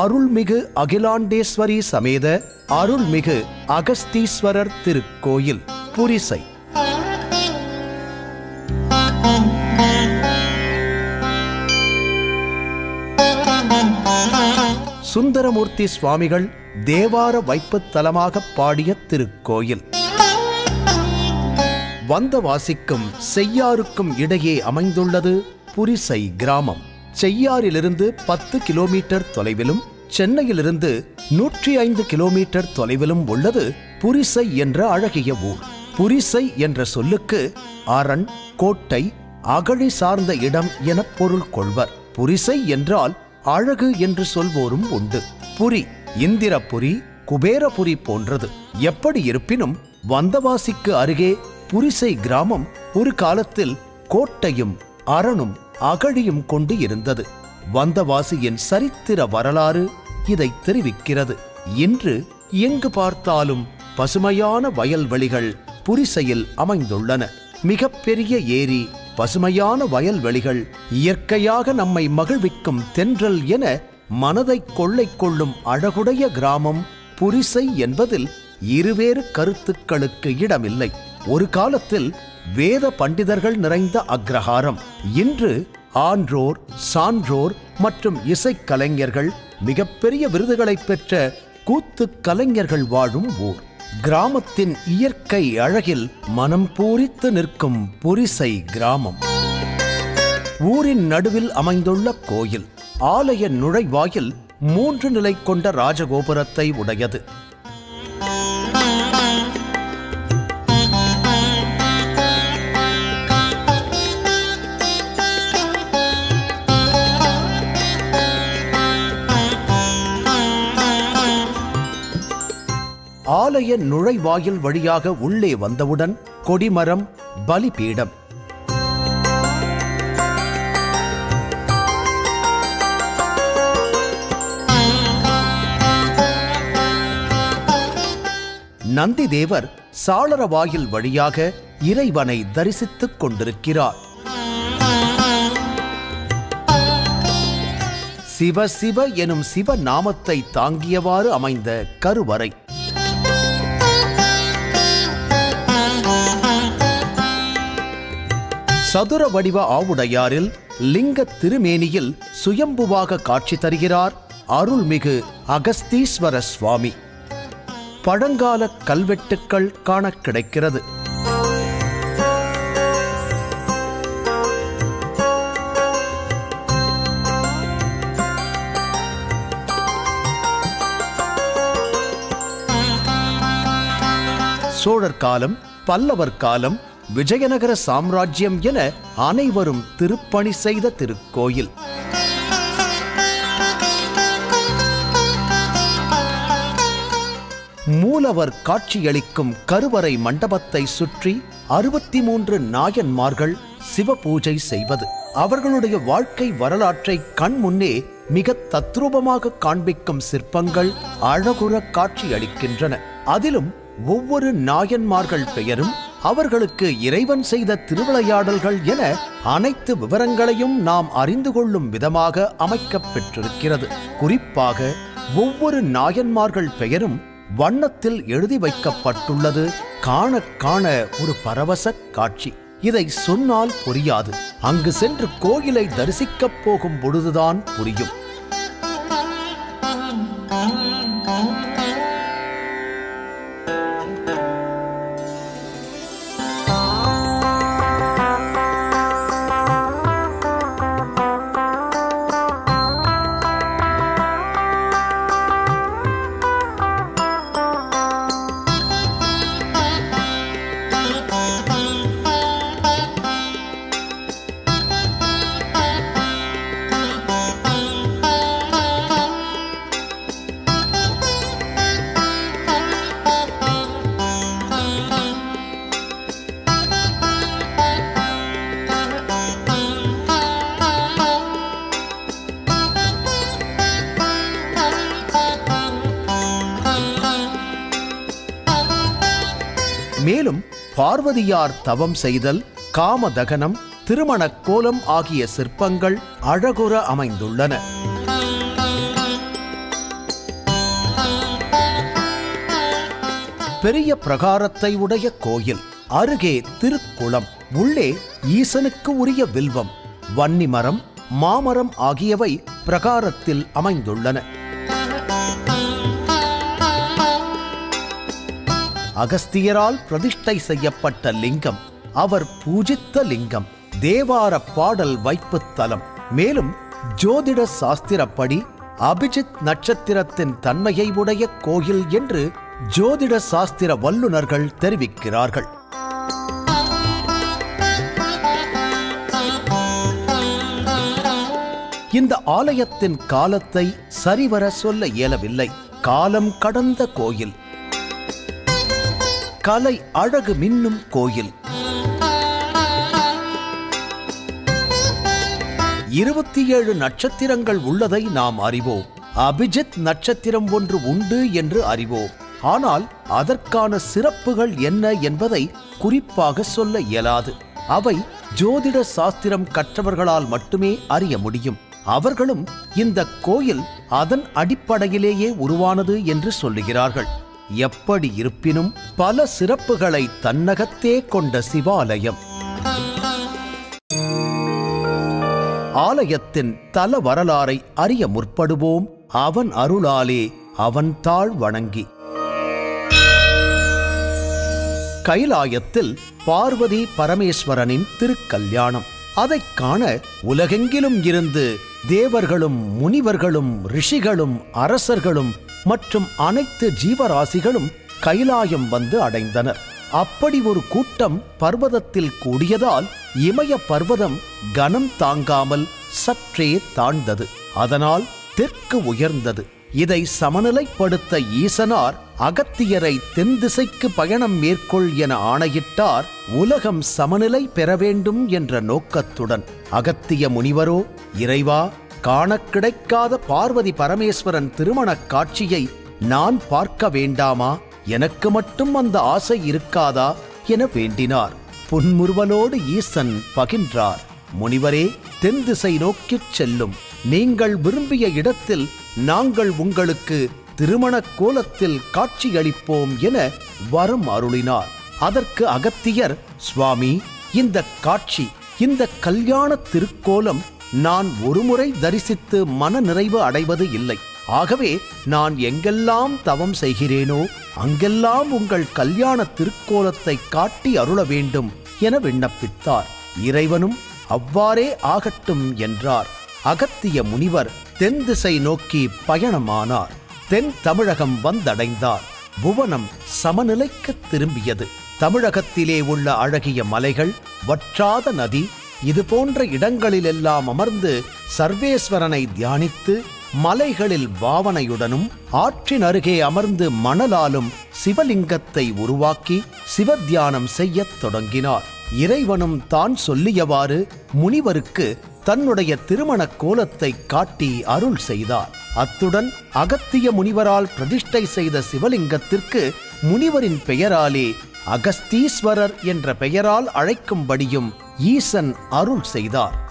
அருள்மிகு அகிலாண்டேஸ்வரி சமேத அருள்மிகு அகஸ்தீஸ்வரர் திருக்கோயில் புரிசை. சுந்தரமூர்த்தி சுவாமிகள் தேவார வைப்புத் தலமாக பாடிய திருக்கோயில். வந்தவாசிக்கும் செய்யாருக்கும் இடையே அமைந்துள்ளது புரிசை கிராமம். செய்யாறிலிருந்து 10 கிலோமீட்டர் தொலைவிலும் சென்னையிலிருந்து 105 கிலோமீட்டர் தொலைவிலும் உள்ளது புரிசை என்ற அழகிய ஊர். புரிசை என்ற சொல்லுக்கு அரண், கோட்டை, அகழி சார்ந்த இடம் என பொருள் கொள்வர். புரிசை என்றால் அழகு என்று சொல்வோரும் உண்டு. புரி இந்திரபுரி, குபேரபுரி போன்றது. எப்படி இருப்பினும் வந்தவாசிக்கு அருகே புரிசை கிராமம் ஒரு காலத்தில் கோட்டையும் அரணும் அகழியும் கொண்டு இருந்தது. வந்தவாசியின் சரித்திர வரலாறு இதை தெரிவிக்கிறது. இன்று எங்கு பார்த்தாலும் பசுமையான வயல்வெளிகள் புரிசையில் அமைந்துள்ளன. மிகப்பெரிய ஏரி, பசுமையான வயல்வெளிகள், இயற்கையாக நம்மை மகிழ்விக்கும் தென்றல் என மனதை கொள்ளை கொள்ளும் அழகுடைய கிராமம் புரிசை என்பதில் இருவேறு கருத்துக்களுக்கு இடமில்லை. ஒரு காலத்தில் வேத பண்டிதர்கள் நிறைந்த அக்ரஹாரம். இன்று ஆன்றோர், சான்றோர் மற்றும் இசைக்கலைஞர்கள், மிகப்பெரிய விருதுகளை பெற்ற கூத்து கலைஞர்கள் வாழும் ஊர். கிராமத்தின் இயற்கை அழகில் மனம் பூரித்து நிற்கும் புரிசை கிராமம். ஊரின் நடுவில் அமைந்துள்ள கோயில். ஆலய நுழைவாயில் 3 நிலை கொண்ட ராஜகோபுரத்தை உடையது. ஆலய நுழைவாயில் வழியாக உள்ளே வந்தவுடன் கொடிமரம், பலிபீடம். நந்திதேவர் சாளரவாயில் வழியாக இறைவனை தரிசித்துக் கொண்டிருக்கிறார். சிவ சிவ எனும் சிவ நாமத்தை தாங்கியவாறு அமைந்த கருவறை. சதுர வடிவ ஆவுடையாரில் லிங்க திருமேனியில் சுயம்புவாக காட்சி தருகிறார் அருள்மிகு அகஸ்தீஸ்வர சுவாமி. பழங்கால கல்வெட்டுக்கள் காண கிடைக்கிறது. சோழர் காலம், பல்லவர் காலம், விஜயநகர சாம்ராஜ்யம் என அனைவரும் திருப்பணி செய்த திருக்கோயில். மூலவர் காட்சியளிக்கும் கருவறை மண்டபத்தை சுற்றி 63 நாயன்மார்கள் சிவபூஜை செய்வது. அவர்களுடைய வாழ்க்கை வரலாற்றை கண் முன்னே மிக தத்ரூபமாக காண்பிக்கும் சிற்பங்கள் அழகுற காட்சியளிக்கின்றன. அதிலும் ஒவ்வொரு நாயன்மார்கள் பெயரும், அவர்களுக்கு இறைவன் செய்த திருவிளையாடல்கள் என அனைத்து விவரங்களையும் நாம் அறிந்து கொள்ளும் விதமாக அமைக்கப் பெற்றிருக்கிறது. குறிப்பாக ஒவ்வொரு நாயன்மார்கள் பெயரும் வண்ணத்தில் எழுதி வைக்கப்பட்டுள்ளது. காண காண ஒரு பரவச காட்சி. இதை சொன்னால் புரியாது. அங்கு சென்று கோயிலை தரிசிக்கப் போகும் பொழுதுதான் புரியும். மேலும் பார்வதியார் தவம் செய்தல், காமதகனம், திருமண கோலம் ஆகிய சிற்பங்கள் அழகுற அமைந்துள்ளன. பெரிய பிரகாரத்தை உடைய கோயில். அருகே திருக்குளம். உள்ளே ஈசனுக்கு உரிய வில்வம், வன்னிமரம், மாமரம் ஆகியவை பிரகாரத்தில் அமைந்துள்ளன. அகஸ்தியரால் பிரதிஷ்டை செய்யப்பட்ட லிங்கம் அவர் பூஜித்த லிங்கம். தேவார பாடல் வைப்பு தலம். மேலும் ஜோதிட சாஸ்திரப்படி அபிஜித் நட்சத்திரத்தின் தன்மையை உடைய கோயில் என்று ஜோதிட சாஸ்திர வல்லுநர்கள் தெரிவிக்கிறார்கள். இந்த ஆலயத்தின் காலத்தை சரிவர சொல்ல இயலவில்லை. காலம் கடந்த கோயில், கலை அழகு மின்னும் கோயில். 27 நட்சத்திரங்கள் உள்ளதை நாம் அறிவோம். அபிஜித் நட்சத்திரம் ஒன்று உண்டு என்று அறிவோம். ஆனால் அதற்கான சிறப்புகள் என்ன என்பதை குறிப்பாக சொல்ல இயலாது. அவை ஜோதிட சாஸ்திரம் கற்றவர்களால் மட்டுமே அறிய முடியும். அவர்களும் இந்த கோயில் அதன் அடிப்படையிலேயே உருவானது என்று சொல்லுகிறார்கள். எப்படி இருப்பினும் பல சிறப்புகளை தன்னகத்தே கொண்ட சிவாலயம். ஆலயத்தின் தல வரலாறை அறிய முற்படுவோம். அவன் அருளாலே அவன் தாழ் வணங்கி. கைலாயத்தில் பார்வதி பரமேஸ்வரனின் திருக்கல்யாணம். அதைக் காண உலகெங்கிலும் இருந்து தேவர்களும் முனிவர்களும் ரிஷிகளும் அரசர்களும் மற்றும் அனைத்து ஜீவராசிகளும் கைலாயம் வந்து அடைந்தனர். அப்படி ஒரு கூட்டம் பர்வதத்தில் கூடியதால் இமய பர்வதம் கனம் தாங்காமல் சற்றே தாழ்ந்தது. அதனால் தெற்கு உயர்ந்தது. இதை சமநிலைப்படுத்த ஈசனார் அகத்தியரை தென் திசைக்கு பயணம் மேற்கொள் என ஆணையிட்டார். உலகம் சமநிலை பெற வேண்டும் என்ற நோக்கத்துடன். அகத்திய முனிவரோ, இறைவா, காண கிடைக்காத பார்வதி பரமேஸ்வரன் திருமணக் காட்சியை நான் பார்க்க வேண்டாமா? எனக்கு மட்டும் அந்த ஆசை இருக்காதா என வேண்டினார். புன்முறுவலோடு ஈசன் பகின்றார். முனிவரே, தென் திசை நோக்கிச் செல்லும். நீங்கள் விரும்பிய இடத்தில் நாங்கள் உங்களுக்கு திருமண கோலத்தில் காட்சியளிப்போம் என வரம் அருளினார். அதற்கு அகத்தியர், சுவாமி, இந்த காட்சி, இந்த கல்யாண திருக்கோலம் நான் ஒருமுறை தரிசித்து மன நிறைவு அடைவது இல்லை. ஆகவே நான் எங்கெல்லாம் தவம் செய்கிறேனோ அங்கெல்லாம் உங்கள் கல்யாண திருக்கோலத்தை காட்டி அருள வேண்டும் என விண்ணப்பித்தார். இறைவனும் அவ்வாறே ஆகட்டும் என்றார். அகத்திய முனிவர் தென் திசை நோக்கி பயணமானார். தென் தமிழகம் வந்தடைந்தார். புவனம் சமநிலைக்கு திரும்பியது. தமிழகத்திலே உள்ள அழகிய மலைகள், வற்றாத நதி, இது போன்ற இடங்களிலெல்லாம் அமர்ந்து சர்வேஸ்வரனை தியானித்து மலைகளில் பாவனையுடனும் ஆற்றின் அருகே அமர்ந்து மணலாலும் சிவலிங்கத்தை உருவாக்கி சிவத்தியானம் செய்யத் தொடங்கினார். இறைவனும் தான் சொல்லியவாறு முனிவருக்கு தன்னுடைய திருமண கோலத்தை காட்டி அருள் செய்தார். அத்துடன் அகத்திய முனிவரால் பிரதிஷ்டை செய்த சிவலிங்கத்திற்கு முனிவரின் பெயராலே அகஸ்தீஸ்வரர் என்ற பெயரால் அழைக்கும்படியும் ஈசன் அருள் செய்தார்.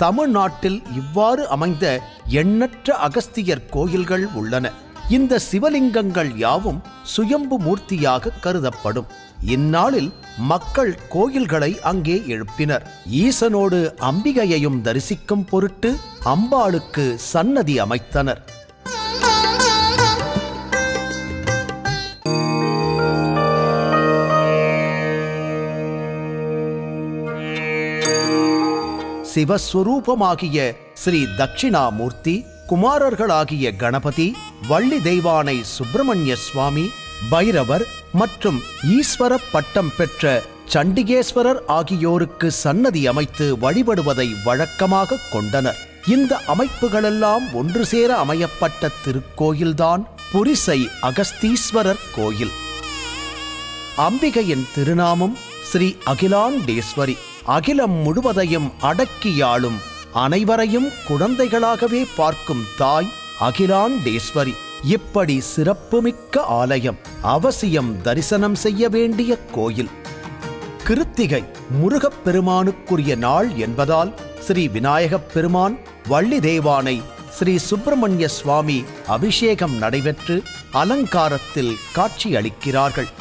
தமிழ்நாட்டில் இவ்வாறு அமைந்த எண்ணற்ற அகஸ்தியர் கோயில்கள் உள்ளன. இந்த சிவலிங்கங்கள் யாவும் சுயம்பு மூர்த்தியாக கருதப்படும். இந்நாளில் மக்கள் கோயில்களை அங்கே எழுப்பினர். ஈசனோடு அம்பிகையையும் தரிசிக்கும் பொருட்டு அம்பாளுக்கு சன்னதி அமைத்தனர். சிவஸ்வரூபமாகிய ஸ்ரீ தட்சிணாமூர்த்தி, குமாரர்களாகிய கணபதி, வள்ளி தெய்வானை சுப்பிரமணிய சுவாமி, பைரவர் மற்றும் ஈஸ்வர பட்டம் பெற்ற சண்டிகேஸ்வரர் ஆகியோருக்கு சன்னதி அமைத்து வழிபடுவதை வழக்கமாக கொண்டனர். இந்த அமைப்புகளெல்லாம் ஒன்று சேர அமையப்பட்ட திருக்கோயில்தான் புரிசை அகஸ்தீஸ்வரர் கோயில். அம்பிகையின் திருநாமம் ஸ்ரீ அகிலாண்டேஸ்வரி. அகிலம் முழுவதையும் அடக்கியாளும், அனைவரையும் குழந்தைகளாகவே பார்க்கும் தாய் அகிலாண்டேஸ்வரி. இப்படி சிறப்புமிக்க ஆலயம் அவசியம் தரிசனம் செய்ய வேண்டிய கோயில். கிருத்திகை முருகப்பெருமானுக்குரிய நாள் என்பதால் ஸ்ரீ விநாயகப் பெருமான், வள்ளி தெய்வானை, ஸ்ரீ சுப்பிரமணிய சுவாமி அபிஷேகம் நடைபெற்று அலங்காரத்தில் காட்சியளிக்கிறார்கள்.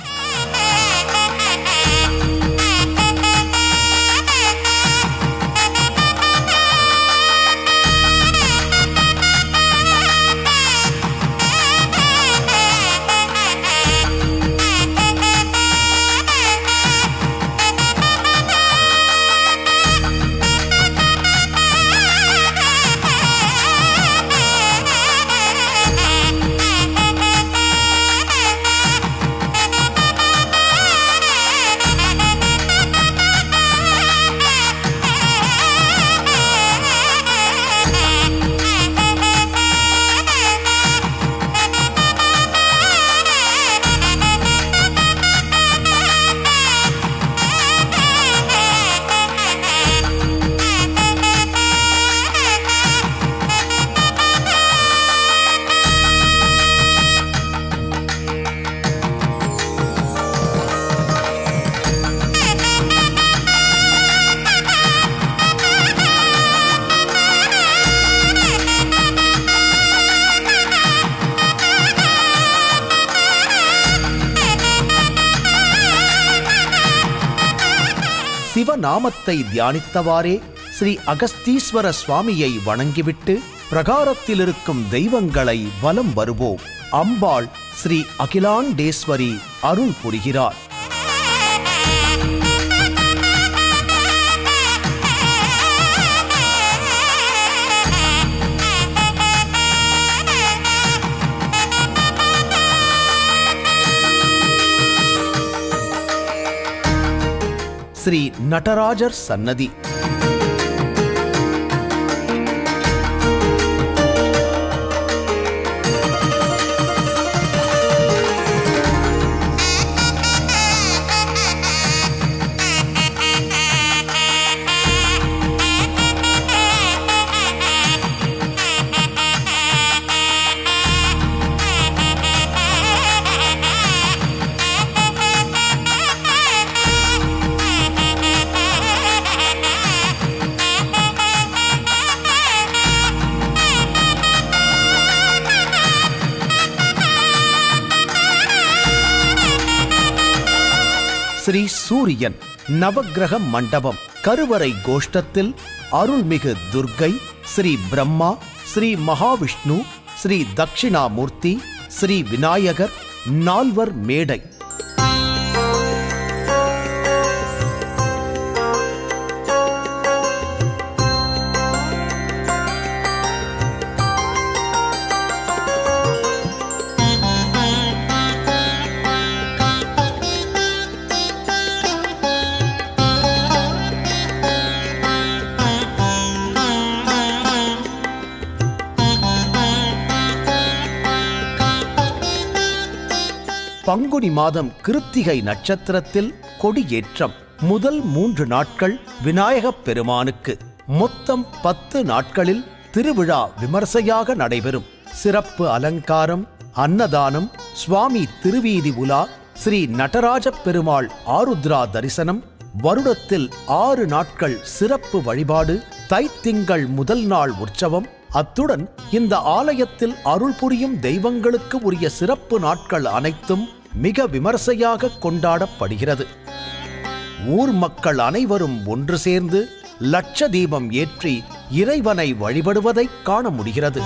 சிவநாமத்தை தியானித்தவாறே ஸ்ரீ அகஸ்தீஸ்வர சுவாமியை வணங்கிவிட்டு பிரகாரத்தில் இருக்கும் தெய்வங்களை வலம் வருவோம். அம்பாள் ஸ்ரீ அகிலாண்டேஸ்வரி அருள் புரிகிறார். ஸ்ரீ நடராஜர் சன்னதி. ஸ்ரீ சூரியன் நவக்கிரக மண்டபம். கருவறை கோஷ்டத்தில் அருள்மிகு துர்க்கை, ஸ்ரீ பிரம்மா, ஸ்ரீ மகாவிஷ்ணு, ஸ்ரீ தட்சிணாமூர்த்தி, ஸ்ரீ விநாயகர், நால்வர் மேடை. பங்குனி மாதம் கிருத்திகை நட்சத்திரத்தில் கொடியேற்றம். முதல் 3 நாட்கள் விநாயகப் பெருமானுக்கு. மொத்தம் 10 நாட்களில் திருவிழா விமர்சையாக நடைபெறும். சிறப்பு அலங்காரம், அன்னதானம், சுவாமி திருவீதி உலா, ஸ்ரீ நடராஜ பெருமாள் ஆருத்ரா தரிசனம், வருடத்தில் 6 நாட்கள் சிறப்பு வழிபாடு, தைத்திங்கள் முதல் நாள் உற்சவம், அத்துடன் இந்த ஆலயத்தில் அருள் புரியும் தெய்வங்களுக்கு உரிய சிறப்பு நாட்கள் அனைத்தும் மிக விமர்சையாக கொண்டாடப்படுகிறது. ஊர் மக்கள் அனைவரும் ஒன்று சேர்ந்து லட்ச தீபம் ஏற்றி இறைவனை வழிபடுவதை காண முடிகிறது.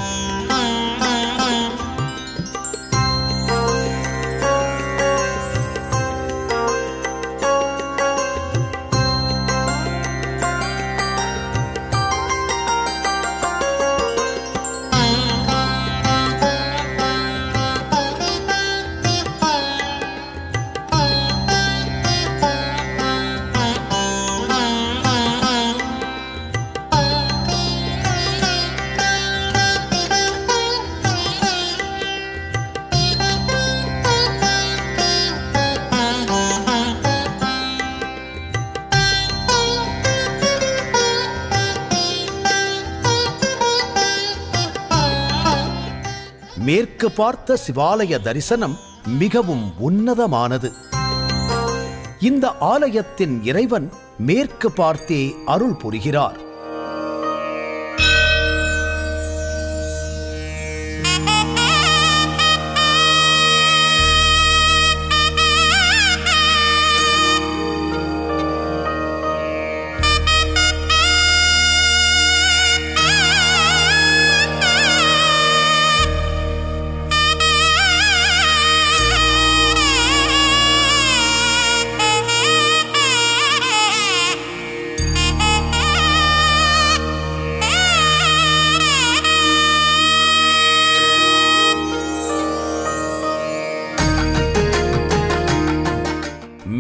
மேற்கு பார்த்த சிவாலய தரிசனம் மிகவும் உன்னதமானது. இந்த ஆலயத்தின் இறைவன் மேற்கு பார்த்தே அருள் புரிகிறார்.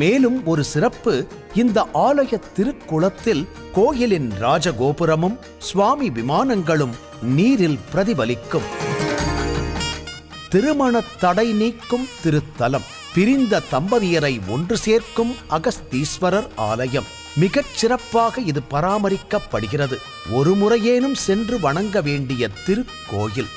மேலும் ஒரு சிறப்பு, இந்த ஆலய திருக்குளத்தில் கோயிலின் ராஜகோபுரமும் சுவாமி விமானங்களும் நீரில் பிரதிபலிக்கும். திருமண தடை நீக்கும் திருத்தலம், பிரிந்த தம்பதியரை ஒன்று சேர்க்கும் அகஸ்தீஸ்வரர் ஆலயம். மிகச் சிறப்பாக இது பராமரிக்கப்படுகிறது. ஒரு முறையேனும் சென்று வணங்க வேண்டிய திருக்கோயில்.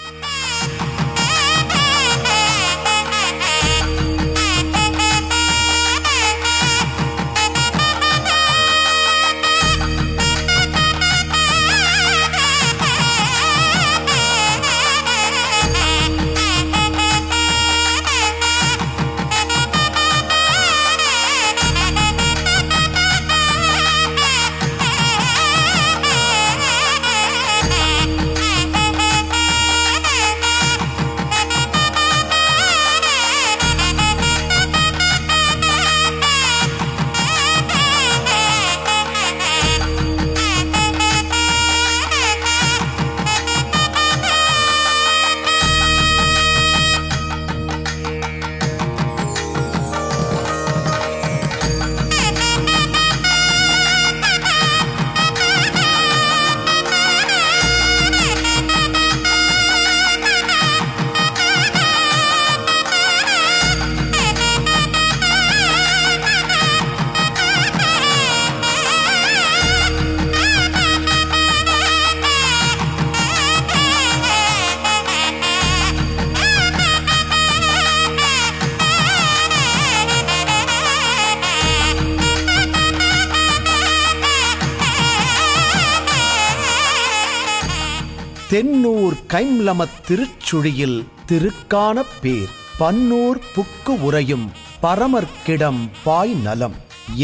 தென்னூர் கைம்லமத் திருச்சுழியில் திருக்கான பேர், பன்னூர் புக்கு உரையும் பரமர்க்கிடம் பாய் நலம்,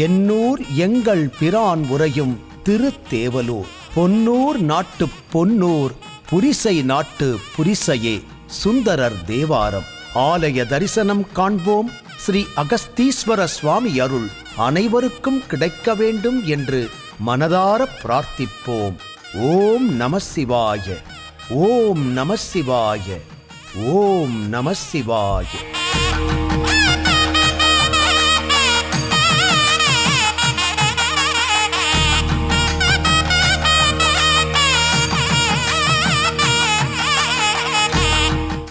எண்ணூர் எங்கள் பிரான் உரையும் திருத்தேவலூர், பொன்னூர் நாட்டு பொன்னூர் புரிசை நாட்டு புரிசையே சுந்தரர் தேவாரம். ஆலய தரிசனம் காண்போம். ஸ்ரீ அகஸ்தீஸ்வர சுவாமி அருள் அனைவருக்கும் கிடைக்க வேண்டும் என்று மனதார பிரார்த்திப்போம். ஓம் நம சிவாய. ஓம் நம சிவாய. ஓம் நம சிவாய.